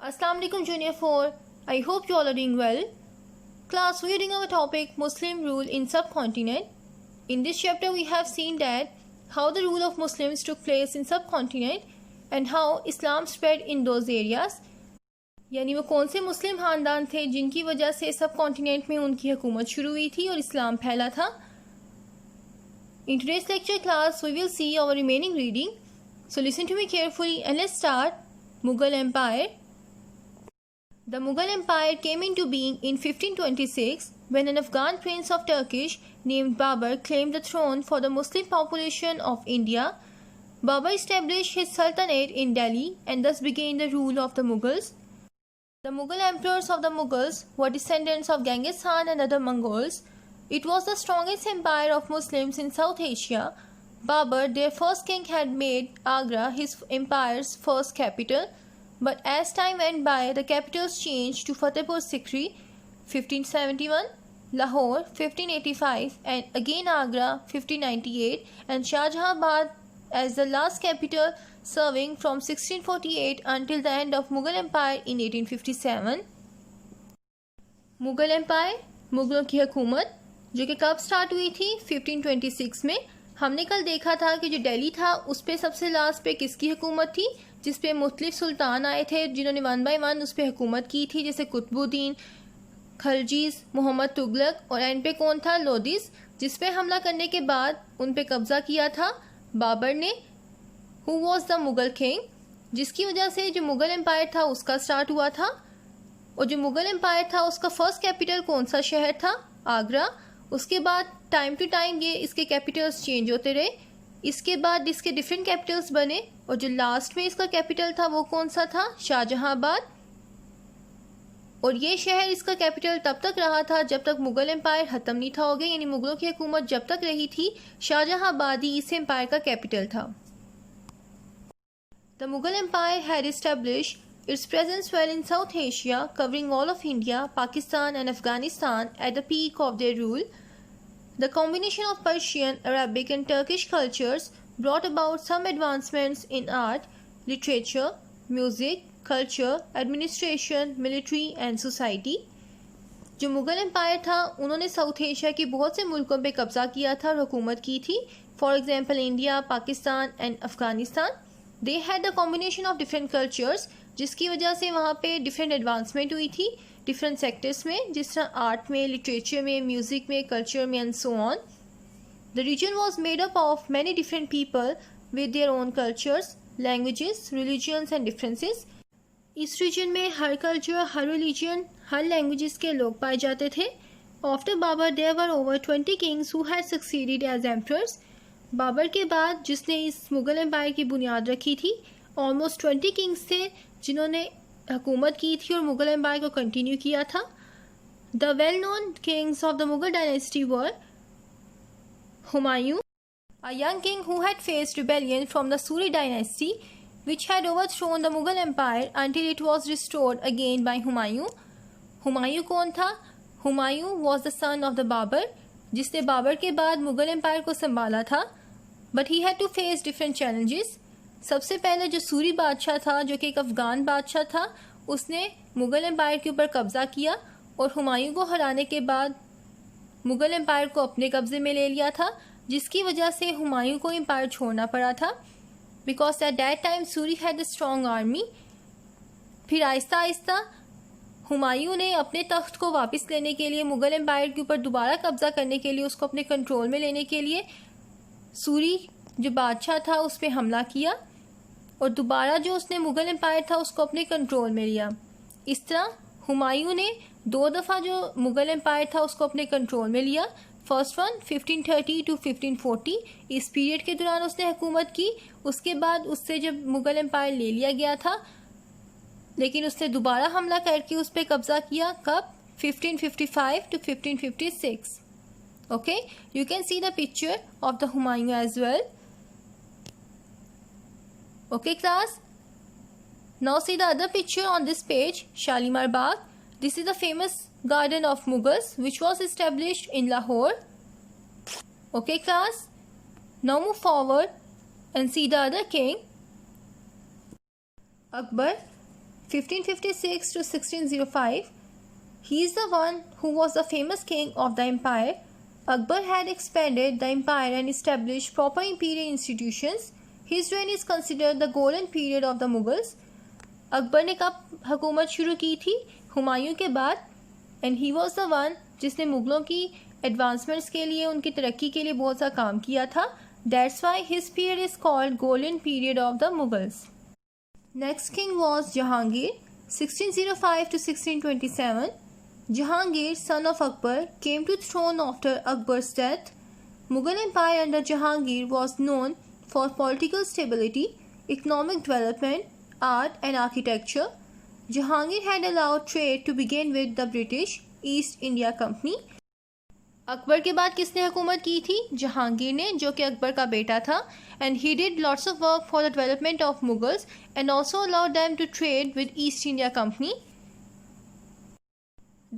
Assalamu alaikum Junior 4. I hope you all are doing well. Class, we are doing our topic Muslim rule in subcontinent. In this chapter we have seen that how the rule of Muslims took place in subcontinent and how Islam spread in those areas. यानी वो कौन से मुस्लिम ख़ानदान थे जिनकी वजह से सब कॉन्टिनेंट में उनकी हुकूमत शुरू हुई थी और इस्लाम फैला था. In today's lecture class we will see our remaining reading. So listen to me carefully and let's start. Mughal Empire. The Mughal Empire came into being in 1526 when an Afghan prince of Turkish named Babur claimed the throne for the Muslim population of India. Babur established his sultanate in Delhi and thus began the rule of the Mughals. The Mughal emperors of the Mughals were descendants of Genghis Khan and other Mongols. It was the strongest empire of Muslims in South Asia. Babur, their first king, had made Agra his empire's first capital. But as time went by, the capitals changed to Fatehpur Sikri 1571, Lahore 1585, and again Agra 1598, and Shahjahanabad as the last capital, serving from 1648 until the end of Mughal Empire in 1857. Mughal empire, मुग़लों की हुकूमत, जो कि कब start हुई थी 1526 में. हमने कल देखा था कि जो दिल्ली था उस पर सबसे लास्ट पे किसकी हुकूमत थी, जिस पे मुख्तलिफ सुल्तान आए थे जिन्होंने 1 बाय 1 उस पर हुकूमत की थी, जैसे कुतुबुद्दीन, खलजीज, मोहम्मद तुगलक, और एंड पे कौन था, लोदीस, जिस पे हमला करने के बाद उन पे कब्ज़ा किया था बाबर ने, who was the Mughal king, जिसकी वजह से जो मुग़ल एम्पायर था उसका स्टार्ट हुआ था. और जो मुग़ल एम्पायर था उसका फर्स्ट कैपिटल कौन सा शहर था, आगरा. उसके बाद टाइम टू टाइम ये इसके कैपिटल्स चेंज होते रहे. इसके बाद इसके डिफरेंट कैपिटल्स बने और जो लास्ट में इसका कैपिटल था वो कौन सा था, शाहजहांबाद. और ये शहर इसका कैपिटल तब तक रहा था जब तक मुग़ल एम्पायर ख़त्म नहीं था हो गया, यानी मुग़लों की हुकूमत जब तक रही थी शाहजहांबाद ही इस एम्पायर का कैपिटल था. The Mughal empire had established its presence well in South Asia, covering all of India, Pakistan and Afghanistan at the peak of their rule. The combination of Persian, Arabic and Turkish cultures brought about some advancements in art, literature, music, culture, administration, military and society. जो Mughal empire था उन्होंने south Asia के बहुत से मुल्कों पे कब्ज़ा किया था और हुकूमत की थी. For example India, Pakistan and Afghanistan. They had the combination of different cultures, जिसकी वजह से वहाँ पे डिफरेंट एडवांसमेंट हुई थी डिफरेंट सेक्टर्स में, जिस तरह आर्ट में, लिटरेचर में, म्यूज़िक में, कल्चर में and so on. The region was made up of many different people with their own cultures, languages, religions and differences. इस रीजन में हर कल्चर, हर रिलीजन, हर लैंग्वेजेस के लोग पाए जाते थे. After Babur there were over 20 kings who had succeeded as emperors. Babur के बाद जिसने इस मुग़ल एम्पायर की बुनियाद रखी थी, ऑलमोस्ट 20 किंग्स थे जिन्होंने हुकूमत की थी और मुग़ल एम्पायर को कंटिन्यू किया था. The well known Kings of the Mughal dynasty were Humayun, a young king who had faced rebellion from the Suri dynasty which had overthrown the Mughal Empire until it was restored again by Humayun. Humayun कौन था? Humayun was the son of the Babar, जिसने बाबर के बाद Mughal empire को संभाला था. But he had to face different challenges. सबसे पहले जो सूरी बादशाह था, जो कि एक अफ़गान बादशाह था, उसने मुग़ल एम्पायर के ऊपर कब्ज़ा किया और हुमायूं को हराने के बाद मुग़ल एम्पायर को अपने कब्ज़े में ले लिया था, जिसकी वजह से हुमायूं को एम्पायर छोड़ना पड़ा था. Because at that time Suri had a strong army. फिर आहिस्ता आहिस्ता हुमायूं ने अपने तख्त को वापस लेने के लिए, मुग़ल एम्पायर के ऊपर दोबारा कब्ज़ा करने के लिए, उसको अपने कंट्रोल में लेने के लिए सूरी जो बादशाह था उस पर हमला किया और दोबारा जो उसने मुग़ल एम्पायर था उसको अपने कंट्रोल में लिया. इस तरह हुमायूं ने 2 दफ़ा जो मुग़ल एम्पायर था उसको अपने कंट्रोल में लिया. फर्स्ट वन 1530 टू 1540, इस पीरियड के दौरान उसने हुकूमत की. उसके बाद उससे जब मुग़ल एम्पायर ले लिया गया था, लेकिन उसने दोबारा हमला करके उस पर कब्ज़ा किया. कब? 1555 to 1556. Okay, you can see the picture of the Humayun as well. Okay class, now see the other picture on this page, Shalimar Bagh. This is the famous garden of Mughals which was established in Lahore. Okay class, now move forward and see the other king, Akbar. 1556 to 1605. He is the one who was the famous king of the empire. Akbar had expanded the empire and established proper imperial institutions. His reign is considered the golden period of the Mughals. Akbar ने कब हुकूमत शुरू की थी? हुमायूं के बाद. And he was the one जिसने मुगलों की एडवांसमेंट्स के लिए, उनकी तरक्की के लिए बहुत सा काम किया था. That's why his period is called golden period of the Mughals. Next king was Jahangir 1605 to 1627. Jahangir, son of Akbar, came to throne after Akbar's death. Mughal Empire under Jahangir was known for political stability, economic development, art and architecture. Jahangir had allowed trade to begin with the British East India Company. Akbar के बाद किसने हुकूमत की थी? जहांगीर ने, जो कि अकबर का बेटा था. And he did lots of work for the development of Mughals and also allowed them to trade with East India Company.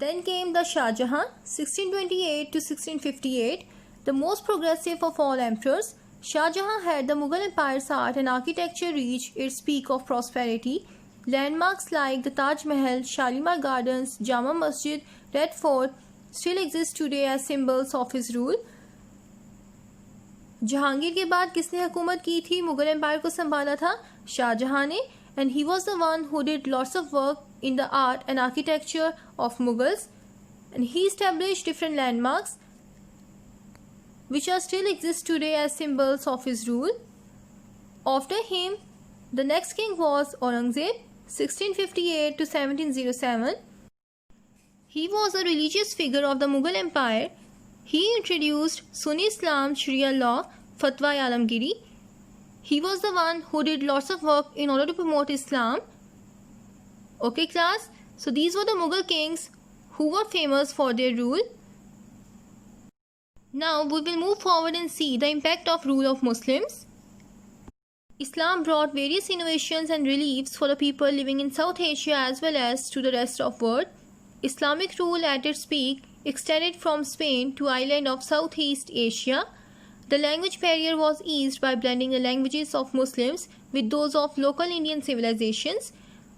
Then came the Shah Jahan 1628 to 1658, the most progressive of all emperors. Shah Jahan had the Mughal Empire's art and architecture reach its peak of prosperity. Landmarks like the Taj Mahal, Shalimar Gardens, Jama Masjid, Red Fort still exist today as symbols of his rule. Jahangir के बाद किसने हुकूमत की थी? Mughal empire को संभाला था शाहजहां ने. And he was the one who did lots of work in the art and architecture of Mughals, and he established different landmarks which are still exist today as symbols of his rule. After him, the next king was Aurangzeb 1658 to 1707. He was a religious figure of the Mughal Empire. He introduced Sunni Islam, Sharia law, Fatwa Alamgiri. He was the one who did lots of work in order to promote Islam. Okay class, so these were the Mughal kings who were famous for their rule. Now we will move forward and see the impact of rule of Muslims. Islam brought various innovations and reliefs for the people living in South Asia as well as to the rest of the world. Islamic rule at its peak extended from Spain to island of Southeast Asia. The language barrier was eased by blending the languages of Muslims with those of local Indian civilizations.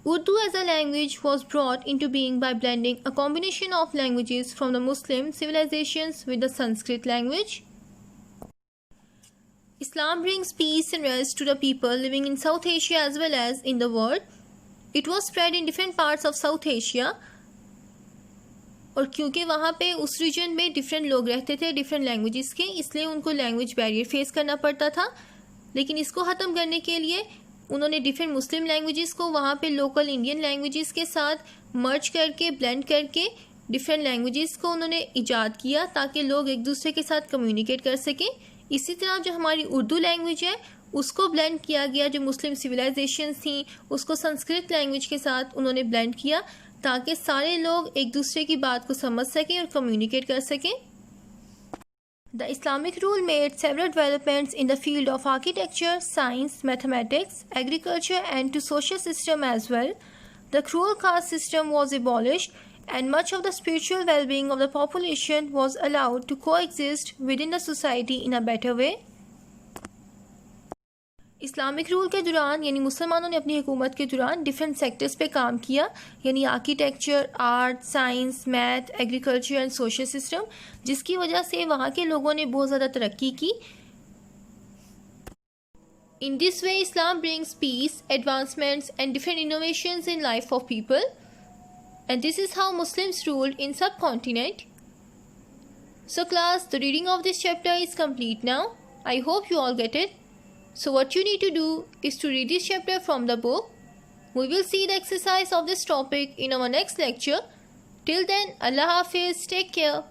Urdu as a language was brought into being by blending a combination of languages from the Muslim civilizations with the Sanskrit language. Islam brings peace and rest to the people living in South Asia as well as in the world. It was spread in different parts of South Asia. और क्योंकि वहाँ पे उस reason में different लोग रहते थे different languages के, इसलिए उनको लैंग्वेज बैरियर फेस करना पड़ता था. लेकिन इसको ख़त्म करने के लिए उन्होंने डिफरेंट मुस्लिम लैंग्वेजेस को वहाँ पे लोकल इंडियन लैंग्वेजेस के साथ मर्ज करके, ब्लेंड करके डिफरेंट लैंग्वेजेस को उन्होंने ईजाद किया ताकि लोग एक दूसरे के साथ कम्युनिकेट कर सकें. इसी तरह जो हमारी उर्दू लैंग्वेज है उसको ब्लेंड किया गया. जो मुस्लिम सिविलाइजेशंस थी उसको संस्कृत लैंग्वेज के साथ उन्होंने ब्लेंड किया ताकि सारे लोग एक दूसरे की बात को समझ सकें और कम्युनिकेट कर सकें. The Islamic rule made several developments in the field of architecture, science, mathematics, agriculture and to social system as well. The cruel caste system was abolished and much of the spiritual well-being of the population was allowed to coexist within the society in a better way. Islamic rule के दौरान यानी मुसलमानों ने अपनी हुकूमत के दौरान different sectors पे काम किया, यानी architecture, art, science, math, agriculture and social system, जिसकी वजह से वहाँ के लोगों ने बहुत ज़्यादा तरक्की की. In this way, Islam brings peace, advancements and different innovations in life of people. And this is how Muslims ruled in subcontinent. So class, the reading of this chapter is complete now. I hope you all get it. So what you need to do is to read this chapter from the book. We will see the exercise of this topic in our next lecture. Till then, Allah Hafiz, take care.